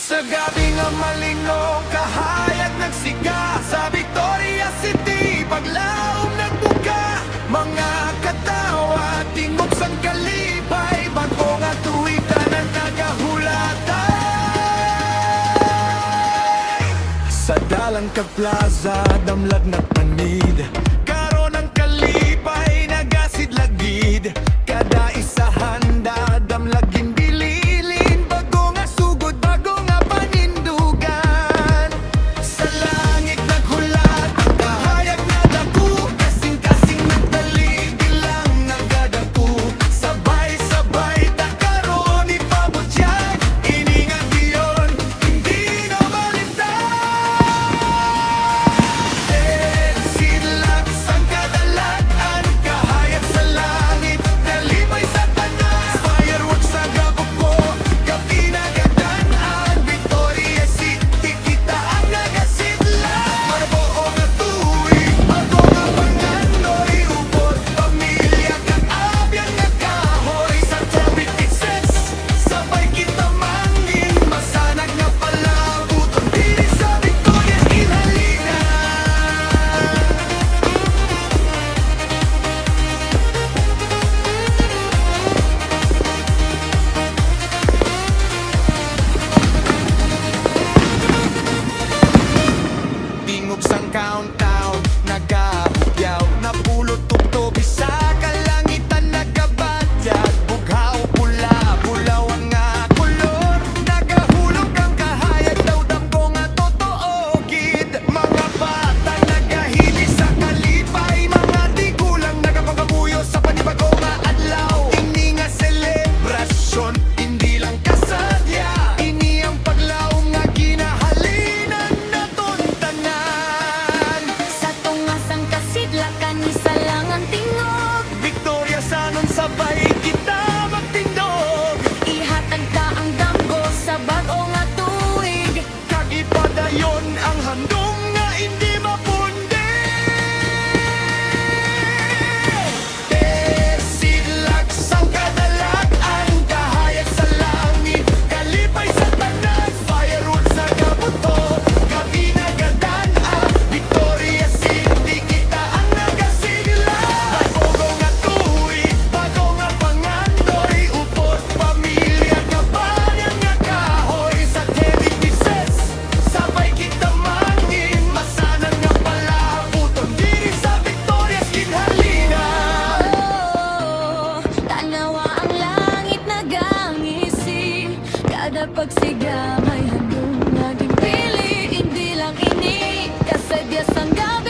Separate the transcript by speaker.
Speaker 1: Sa gabi nga malingong kahayag nagsiga sa Victoria City, paglaom nagbuka. Mga katawa tingog sang kalipay, bago nga tuwigan ang nagahulatay. Sa dalang kag plaza damlag nagpanid, karon ang kalipay nagasidlagid. Kada isa handa damlag ginbililin, bago nga sugod, bago nga panindugan. Sa langit naghulat ang kahayag na daku, kasing-kasing nagdali bilang nagadaku. Sabay-sabay ta karon ipabot yan, iningat iyon, hindi na baliktad. Sidlak sang kadalaan, kahayag sa langit, kalipay sa tanan. Fireworks sa gabuko, kapinagadan-an. Victoria City, kita ang nagasidlak. Maraboo nga tuig, bago nga panganoy, upod pamilya kang abyan nga kahoy. Sa traffic excess, sabay kita mangin, masanag nga palabuton diri sa Victoria's kinahalinan. Tingog sang countdown, nagahugyaw, napulot tugtog sa kalangitan, nagabadyag, bughaw, pula, bulawan nga kulor. Nagahulog ang kahayag, daw damgo nga totoo gid. Mga bata nagahibi sa kalipay, mga tigulang nagapagabuyo sa panibago nga adlaw. Ini nga selebrasyon, hindi lang kasadya, ini ang paglaom nga kinahalinan naton tanan.
Speaker 2: Sa tungasang kasidlakan, isa lang ang tingog.
Speaker 1: Victoria sanon sabay kita magtindog,
Speaker 2: Ihatag ta ang damgo sa bag-o nga tuig.
Speaker 1: kag ipadayon ang handong nga hindi mapundi. Sidlak sang kadalaan, kahayag sa langit, kalipay sa tanan. Fireworks sa gabuto, kapinagadan-an. Victoria City, kita ang nagasidlak. Bago nga tuig, bago nga panganoy, upod pamilya nga bayan nga kahoy. Sa televises, sabay kita mangin, masanang nga palabuton diri sa Victoria's kinhalinan.
Speaker 2: Oh, tanawa ang langit nagangisi, kada pagsiga may handong naging pili. Hindi lang ini kasadyas ang gabi,